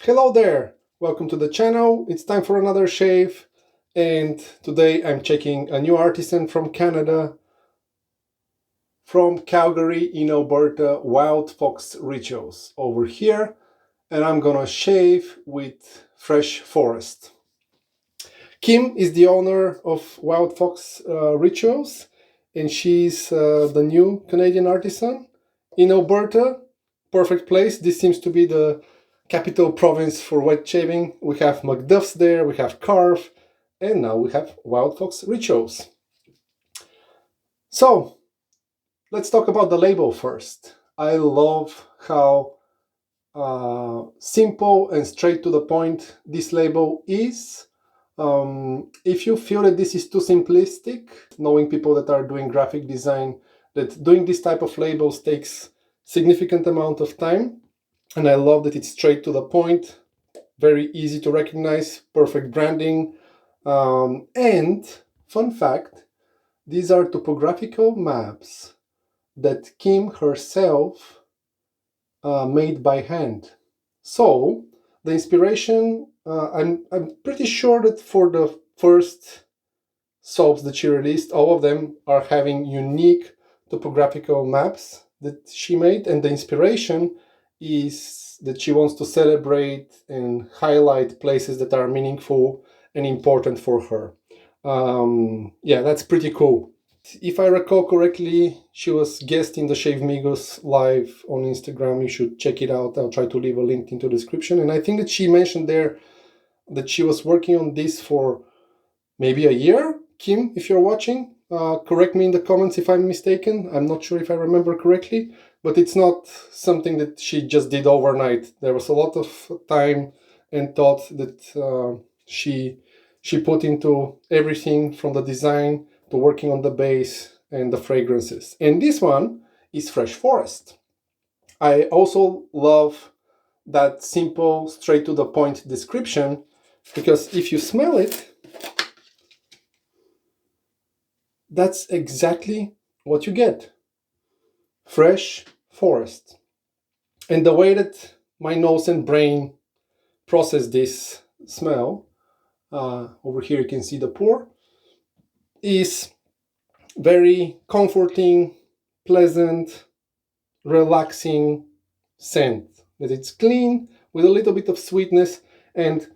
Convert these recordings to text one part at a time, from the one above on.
Hello there, welcome to the channel. It's time for another shave, and today I'm checking a new artisan from Canada, from Calgary in Alberta, Wild Fox Rituals over here, and I'm gonna shave with Fresh Forest. Kim is the owner of Wild Fox Rituals, and she's the new Canadian artisan in Alberta. Perfect place. This seems to be the capital province for wet shaving. We have McDuff's there, we have Carve, and now we have Wild Fox Rituals. So let's talk about the label first. I love how simple and straight to the point this label is. If you feel that this is too simplistic, knowing people that are doing graphic design, that doing this type of labels takes significant amount of time, and I love that it's straight to the point, very easy to recognize, perfect branding, and fun fact, these are topographical maps that Kim herself made by hand. So the inspiration, I'm pretty sure that for the first soaps that she released, all of them are having unique topographical maps that she made, and the inspiration is that she wants to celebrate and highlight places that are meaningful and important for her. Yeah, that's pretty cool. If I recall correctly, she was guest in the Shave Migos live on Instagram. You should check it out. I'll try to leave a link into the description. And I think that she mentioned there that she was working on this for maybe a year. Kim, if you're watching, correct me in the comments if I'm mistaken. I'm not sure if I remember correctly, but it's not something that she just did overnight. There was a lot of time and thought that she put into everything, from the design to working on the base and the fragrances. And this one is Fresh Forest. I also love that simple, straight to the point description, because if you smell it, that's exactly what you get. Fresh forest. And the way that my nose and brain process this smell, over here you can see the pour, is very comforting, pleasant, relaxing scent. That it's clean with a little bit of sweetness, and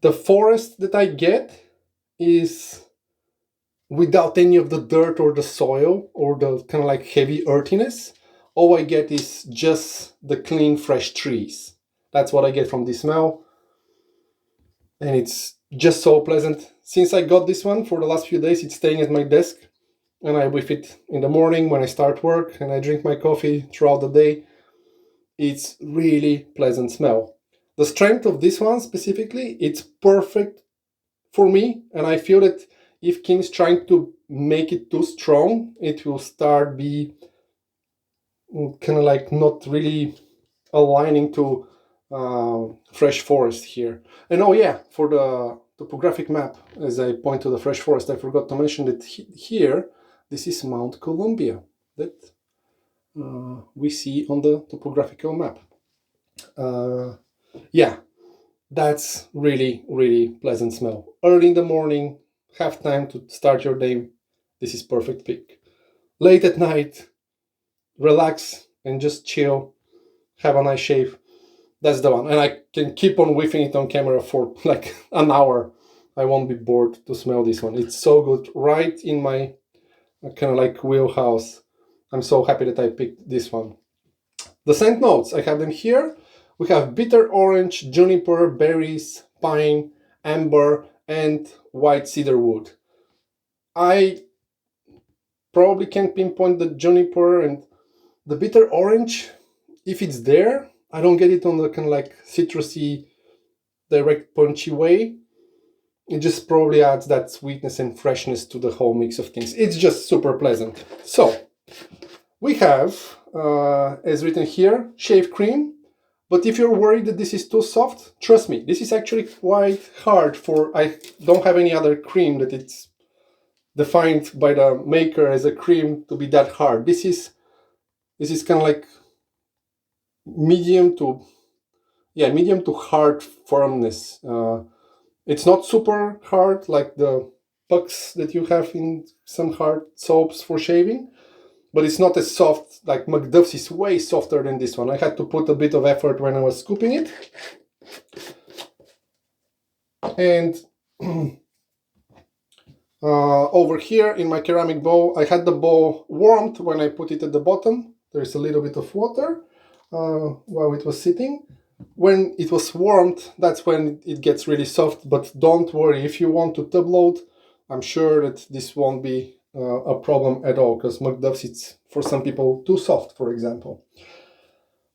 the forest that I get is without any of the dirt or the soil or the kind of like heavy earthiness. All I get is just the clean, fresh trees. That's what I get from this smell. And it's just so pleasant. Since I got this one for the last few days, it's staying at my desk, and I whiff it in the morning when I start work, and I drink my coffee throughout the day. It's really pleasant smell. The strength of this one specifically, it's perfect for me, and I feel that if Kim is trying to make it too strong, it will start be kind of like not really aligning to Fresh Forest here. And oh yeah, for the topographic map, as I point to the Fresh Forest, I forgot to mention that here, this is Mount Columbia that we see on the topographical map. Yeah, that's really, really pleasant smell. Early in the morning, have time to start your day, this is perfect pick. Late at night, relax and just chill, have a nice shave, that's the one. And I can keep on whiffing it on camera for like an hour. I won't be bored to smell this one. It's so good, right in my kind of like wheelhouse. I'm so happy that I picked this one. The scent notes, I have them here. We have bitter orange, juniper, berries, pine, amber, and white cedar wood. I probably can't pinpoint the juniper and the bitter orange. If it's there, I don't get it on the kind of like citrusy, direct punchy way. It just probably adds that sweetness and freshness to the whole mix of things. It's just super pleasant. So we have, as written here, shave cream. But if you're worried that this is too soft, trust me, this is actually quite hard for, I don't have any other cream that it's defined by the maker as a cream to be that hard. This is kind of like medium to yeah, medium to hard firmness. It's not super hard like the pucks that you have in some hard soaps for shaving, but it's not as soft. Like McDuff's is way softer than this one. I had to put a bit of effort when I was scooping it. And over here in my ceramic bowl, I had the bowl warmed when I put it at the bottom. There's a little bit of water while it was sitting. When it was warmed, that's when it gets really soft, but don't worry, if you want to tub load, I'm sure that this won't be a problem at all, because McDuff's, it's for some people too soft, for example.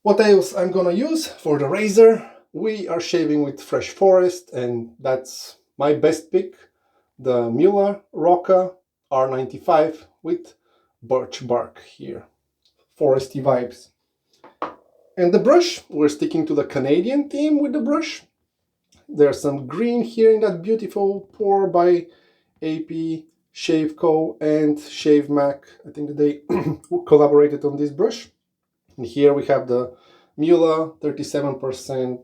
What else I'm gonna use for the razor? We are shaving with fresh forest, and that's my best pick, the Muhle Rocca R95 with birch bark here. Foresty vibes. And the brush, we're sticking to the Canadian theme with the brush. There's some green here in that beautiful pour by AP, Shave Co. and Shave Mac. I think that they collaborated on this brush. And here we have the Muhle 37%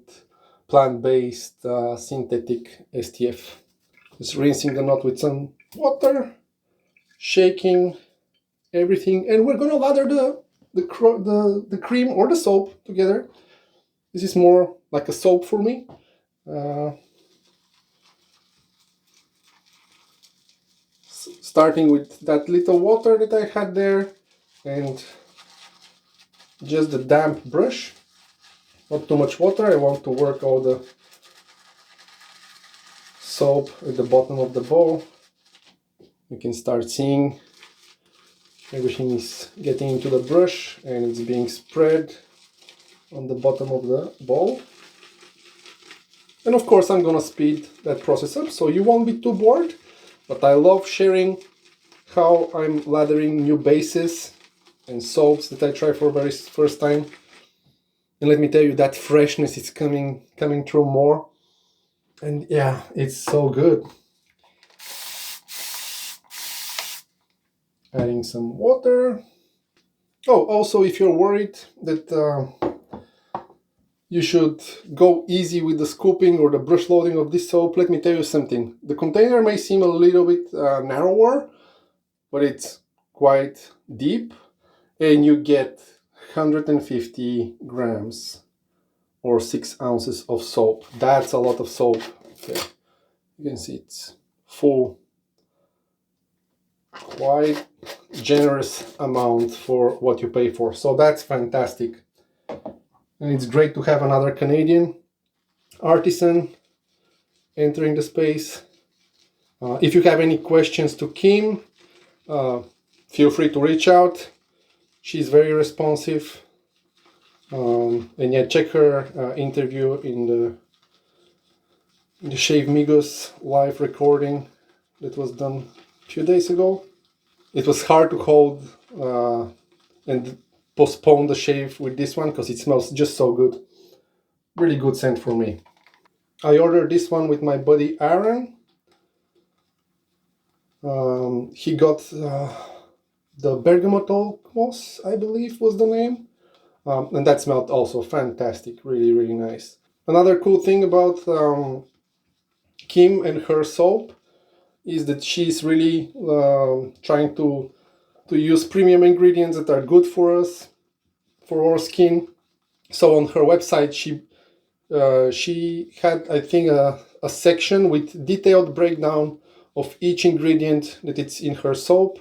plant-based synthetic STF. Just rinsing the knot with some water, shaking everything, and we're gonna lather the cream or the soap together. This is more like a soap for me. Starting with that little water that I had there, and just the damp brush. Not too much water. I want to work all the soap at the bottom of the bowl. You can start seeing everything is getting into the brush and it's being spread on the bottom of the bowl. And of course I'm gonna speed that process up so you won't be too bored, but I love sharing how I'm lathering new bases and soaps that I try for very first time. And let me tell you, that freshness is coming through more. And yeah, it's so good. Adding some water. Oh, also if you're worried that you should go easy with the scooping or the brush loading of this soap, let me tell you something. The container may seem a little bit narrower, but it's quite deep, and you get 150 grams or 6 ounces of soap. That's a lot of soap. Okay. You can see it's full. Quite generous amount for what you pay for. So that's fantastic. And it's great to have another Canadian artisan entering the space. If you have any questions to Kim, feel free to reach out. She's very responsive. And yeah, check her interview in the Shave Migos live recording that was done a few days ago. It was hard to hold and postpone the shave with this one because it smells just so good. Really good scent for me. I ordered this one with my buddy Aaron. He got the bergamot moss, I believe was the name. And that smelled also fantastic. Really, really nice. Another cool thing about Kim and her soap is that she's really trying to use premium ingredients that are good for us, for our skin. So on her website, she had, I think, a section with detailed breakdown of each ingredient that it's in her soap.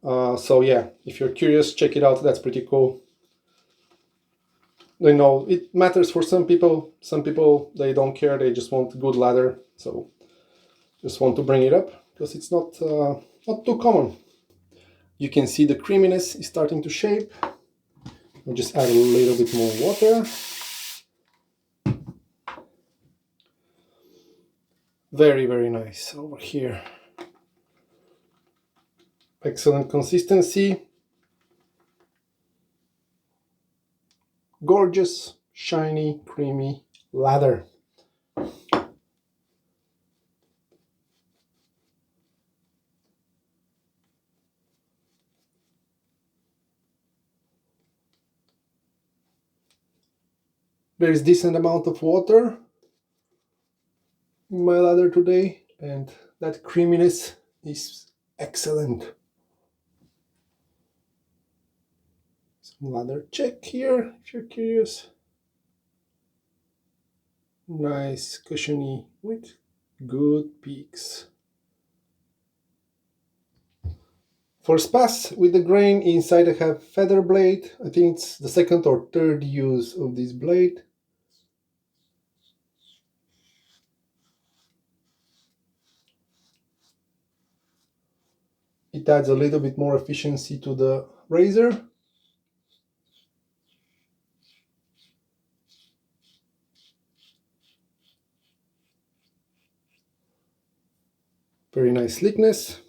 So yeah, if you're curious, check it out. That's pretty cool. I know it matters for some people. Some people, they don't care. They just want good lather. So just want to bring it up because it's not too common. You can see the creaminess is starting to shape. I'll just add a little bit more water. Very, very nice over here. Excellent consistency. Gorgeous, shiny, creamy lather. There is decent amount of water in my lather today, and that creaminess is excellent. Some lather check here if you're curious. Nice, cushiony with good peaks. First pass with the grain. Inside I have feather blade. I think it's the second or third use of this blade. It adds a little bit more efficiency to the razor. Very nice slickness.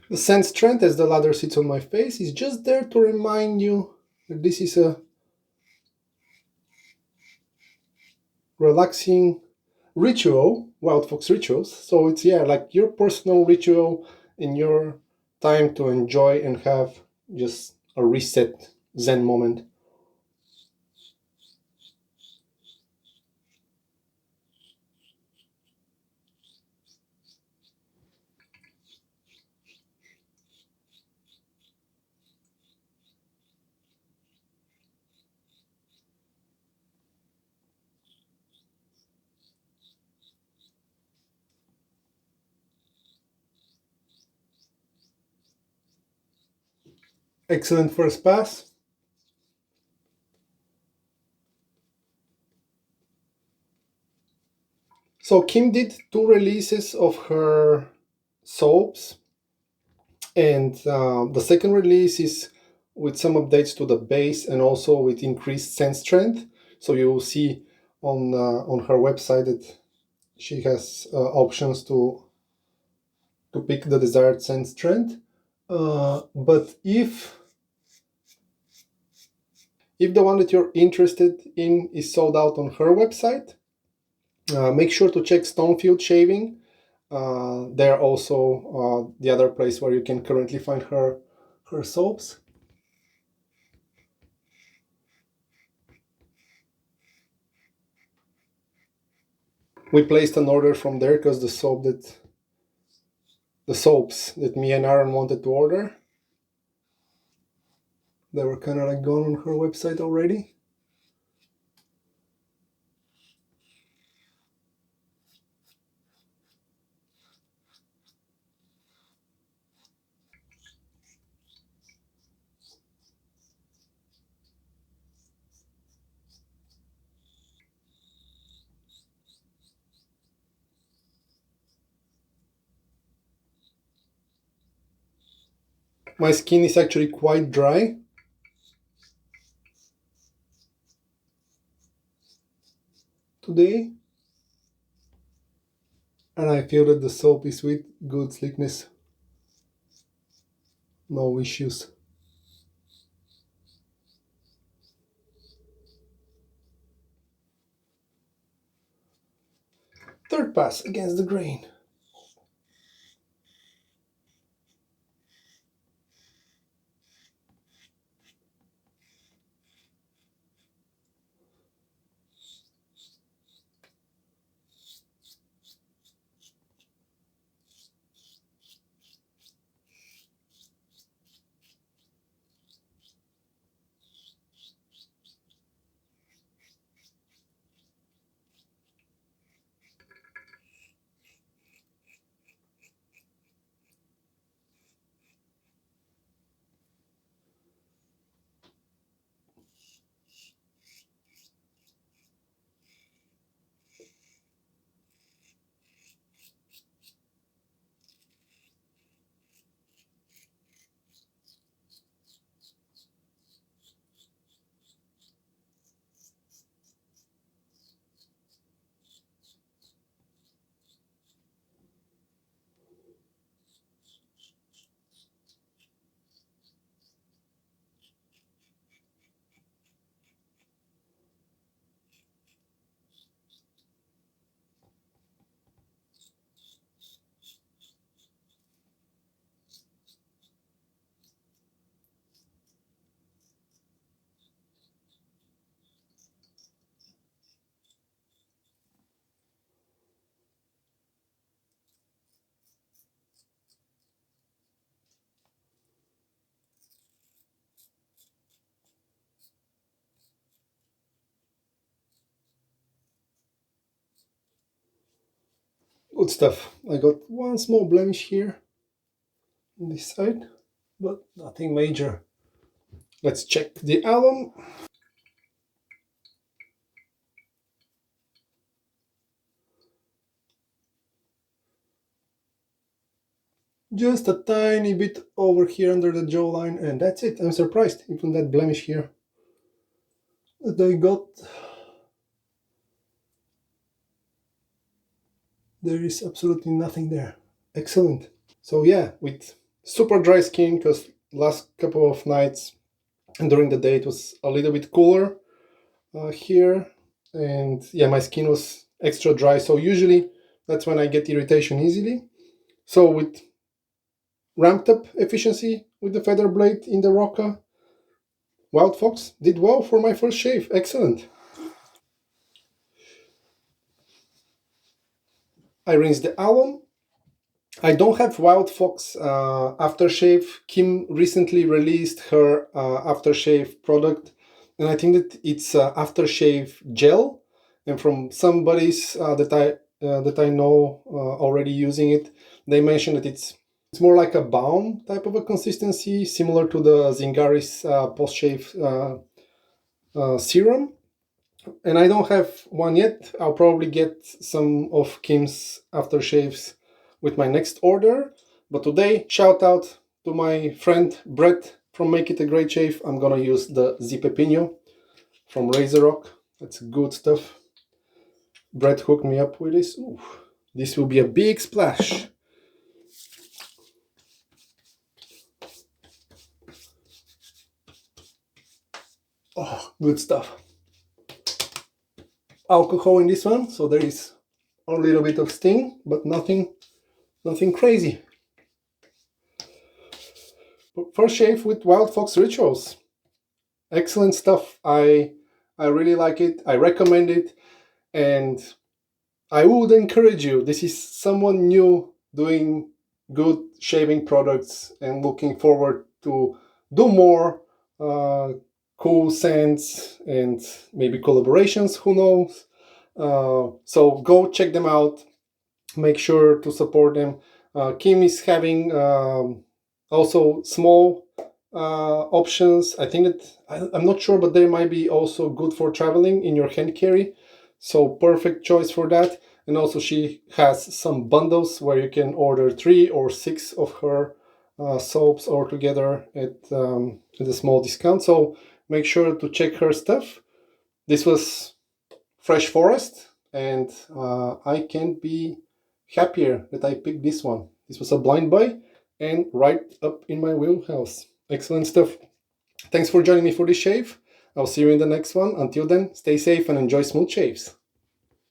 The scent strength, as the lather sits on my face, is just there to remind you that this is a relaxing ritual, Wild Fox rituals. So it's, yeah, like your personal ritual in your time to enjoy and have just a reset Zen moment. Excellent first pass. So Kim did 2 releases of her soaps, and the second release is with some updates to the base and also with increased scent strength. So you will see on her website that she has options to pick the desired scent strength. But if the one that you're interested in is sold out on her website, make sure to check Stonefield Shaving. They're also the other place where you can currently find her soaps. We placed an order from there because the soaps that me and Aaron wanted to order, they were kind of like gone on her website already. My skin is actually quite dry. Today. And I feel that the soap is with good slickness. No issues. Third pass against the grain. Good stuff. I got one small blemish here on this side, but nothing major. Let's check the alum. Just a tiny bit over here under the jawline, and that's it. I'm surprised, even that blemish here that I got. There is absolutely nothing there. Excellent. So yeah, with super dry skin, because last couple of nights and during the day it was a little bit cooler here, and yeah, my skin was extra dry, so usually that's when I get irritation easily. So with ramped up efficiency with the feather blade in the Rocca, Wild Fox did well for my first shave. Excellent. I rinsed the alum. I don't have Wild Fox aftershave. Kim recently released her aftershave product, and I think that it's aftershave gel. And from some buddies that I know already using it, they mentioned that it's more like a balm type of a consistency, similar to the Zingaris post shave serum. And I don't have one yet. I'll probably get some of Kim's aftershaves with my next order. But today, shout out to my friend Brett from Make It a Great Shave. I'm gonna use the Zipepino from Razor Rock. That's good stuff. Brett hooked me up with this. Ooh, this will be a big splash. Oh, good stuff. Alcohol in this one, so there is a little bit of sting, but nothing crazy. First shave with Wild Fox Rituals. Excellent stuff. I really like it. I recommend it, and I would encourage you. This is someone new doing good shaving products and looking forward to do more cool scents and maybe collaborations, who knows. So go check them out. Make sure to support them. Kim is having also small options. I think that I'm not sure, but they might be also good for traveling in your hand carry. So perfect choice for that. And also she has some bundles where you can order 3 or 6 of her soaps all together at a small discount. So make sure to check her stuff. This was Fresh Forest, and I can't be happier that I picked this one. This was a blind buy and right up in my wheelhouse. Excellent stuff. Thanks for joining me for this shave. I'll see you in the next one. Until then, stay safe and enjoy smooth shaves.